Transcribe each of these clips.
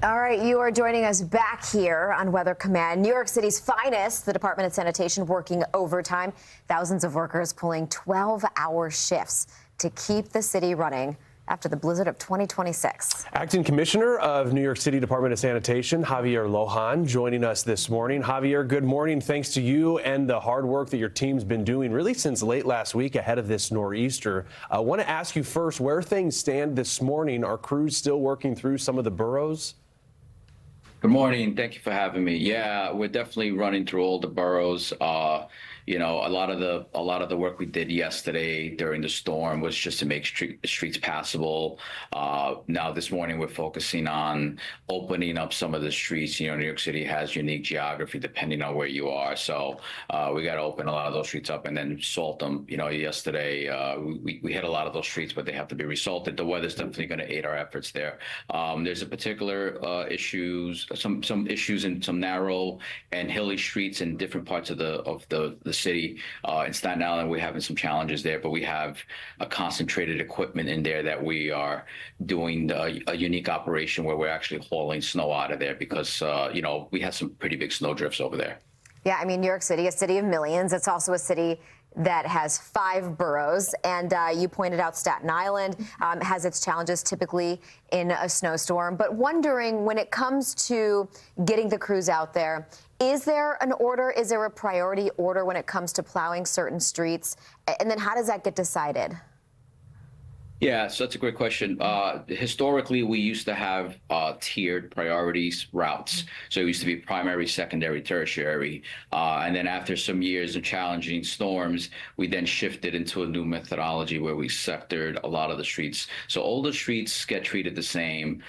All right, you are joining us back here on Weather Command. New York City's finest, the Department of Sanitation working overtime. Thousands of workers pulling 12-hour shifts to keep the city running after the blizzard of 2026. Acting Commissioner of New York City Department of Sanitation, Javier Lojan, joining us this morning. Javier, good morning. Thanks to you and the hard work that your team's been doing really since late last week ahead of this nor'easter. I want to ask you first where things stand this morning. Are crews still working through some of the boroughs? Good morning. Thank you for having me. Yeah, we're definitely running through all the boroughs. A lot of the work we did yesterday during the storm was just to make streets passable. Now this morning we're focusing on opening up some of the streets. New York City has unique geography depending on where you are, so we got to open a lot of those streets up and then salt them. Yesterday we hit a lot of those streets, but they have to be resalted. The weather's definitely going to aid our efforts there. There's a particular some issues in some narrow and hilly streets in different parts of the city. In Staten Island, we're having some challenges there, but we have a concentrated equipment in there that we are doing a unique operation where we're actually hauling snow out of there because, we had some pretty big snow drifts over there. Yeah, I mean, New York City, a city of millions. It's also a city that has 5 boroughs. And you pointed out Staten Island has its challenges typically in a snowstorm. But wondering, when it comes to getting the crews out there, is there an order? Is there a priority order when it comes to plowing certain streets? And then how does that get decided? Yeah, so that's a great question. Historically, we used to have tiered priorities routes. So it used to be primary, secondary, tertiary. And then after some years of challenging storms, we then shifted into a new methodology where we sectored a lot of the streets. So all the streets get treated the same.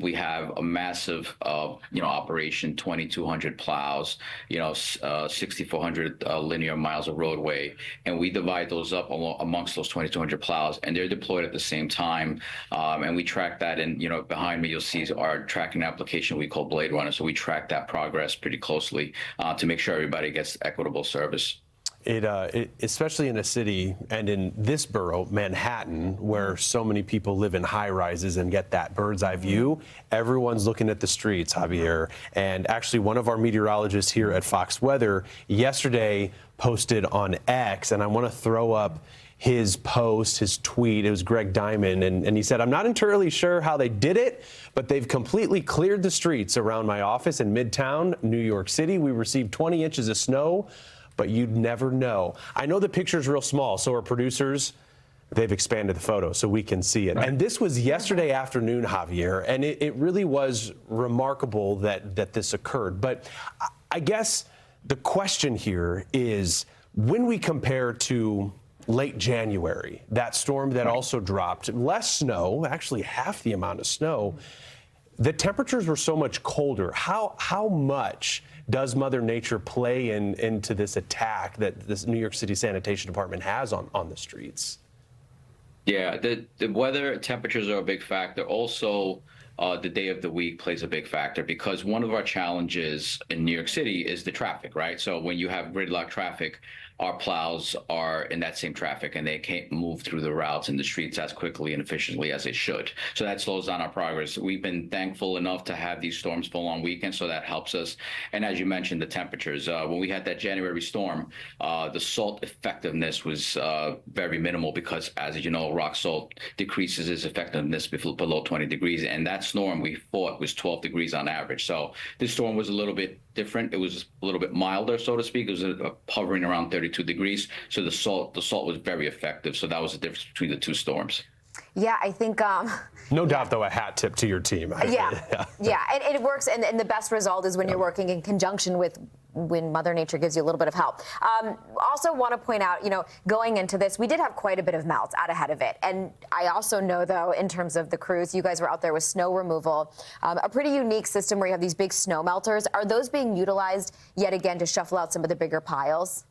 We have a massive, operation, 2,200 plows, 6,400 linear miles of roadway. And we divide those up amongst those 2,200 plows, and they're deployed at the same time, and we track that. And behind me you'll see our tracking application we call Blade Runner. So we track that progress pretty closely to make sure everybody gets equitable service. Especially in a city and in this borough, Manhattan, where so many people live in high rises and get that bird's eye view, everyone's looking at the streets, Javier. And actually, one of our meteorologists here at Fox Weather yesterday posted on X, and I want to throw up his post, his tweet. It was Greg Diamond, and he said, "I'm not entirely sure how they did it, but they've completely cleared the streets around my office in Midtown, New York City. We received 20 inches of snow, but you'd never know." I know the picture's real small, so our producers, they've expanded the photo so we can see it. Right. And this was yesterday afternoon, Javier, and it really was remarkable that this occurred. But I guess the question here is, when we compare to late January, that storm that also dropped less snow, actually half the amount of snow, the temperatures were so much colder. How much does Mother Nature play into this attack that this New York City Sanitation Department has on the streets? Yeah, the weather temperatures are a big factor. Also, the day of the week plays a big factor because one of our challenges in New York City is the traffic, right? So when you have gridlock traffic, our plows are in that same traffic and they can't move through the routes and the streets as quickly and efficiently as they should. So that slows down our progress. We've been thankful enough to have these storms fall on weekends, so that helps us. And as you mentioned, the temperatures. When we had that January storm, the salt effectiveness was very minimal because, as you know, rock salt decreases its effectiveness below 20 degrees. And that storm we fought was 12 degrees on average. So this storm was a little bit different. It was a little bit milder, so to speak. It was hovering around 32 degrees. So the salt was very effective. So that was the difference between the two storms. Yeah, I think... no doubt, though, a hat tip to your team. Yeah, and it works. And the best result is when you're working in conjunction with when Mother Nature gives you a little bit of help. Also want to point out, going into this, we did have quite a bit of melt out ahead of it. And I also know, though, in terms of the crews, you guys were out there with snow removal, a pretty unique system where you have these big snow melters. Are those being utilized yet again to shuffle out some of the bigger piles?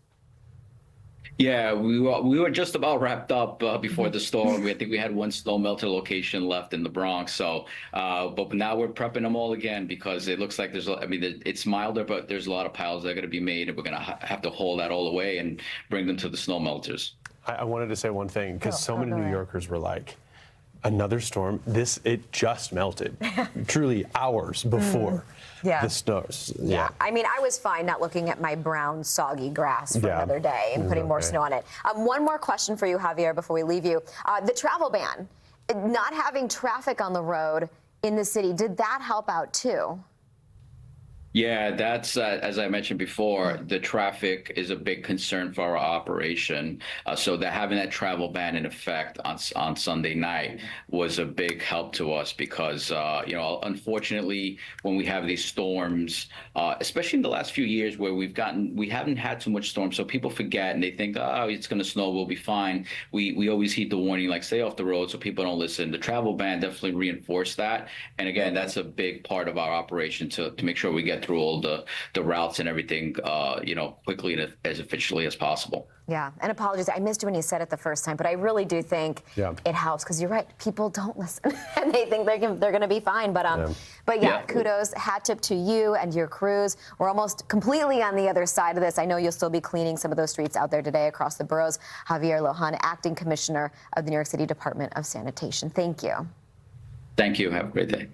Yeah, we were just about wrapped up before the storm. I think we had one snow melter location left in the Bronx. So, but now we're prepping them all again because it looks like it's milder, but there's a lot of piles that are going to be made, and we're going to have to haul that all away and bring them to the snow melters. I wanted to say one thing because so many New Yorkers were like, another storm. It just melted, truly hours before the snows. Yeah. I mean, I was fine not looking at my brown, soggy grass for Yeah. another day and putting more snow on it. One more question for you, Javier, before we leave you. The travel ban, not having traffic on the road in the city, did that help out too? Yeah, that's as I mentioned before, the traffic is a big concern for our operation. So that having that travel ban in effect on Sunday night was a big help to us because unfortunately, when we have these storms, especially in the last few years where we haven't had too much storm, so people forget and they think, oh, it's going to snow, we'll be fine. We always heed the warning, like stay off the road, so people don't listen. The travel ban definitely reinforced that, and again, that's a big part of our operation to make sure we get through all the routes and everything, quickly and as efficiently as possible. Yeah, and apologies, I missed you when you said it the first time, but I really do think it helps because you're right, people don't listen and they think they're going to be fine. But kudos, hat tip to you and your crews. We're almost completely on the other side of this. I know you'll still be cleaning some of those streets out there today across the boroughs. Javier Lojan, Acting Commissioner of the New York City Department of Sanitation. Thank you. Thank you. Have a great day.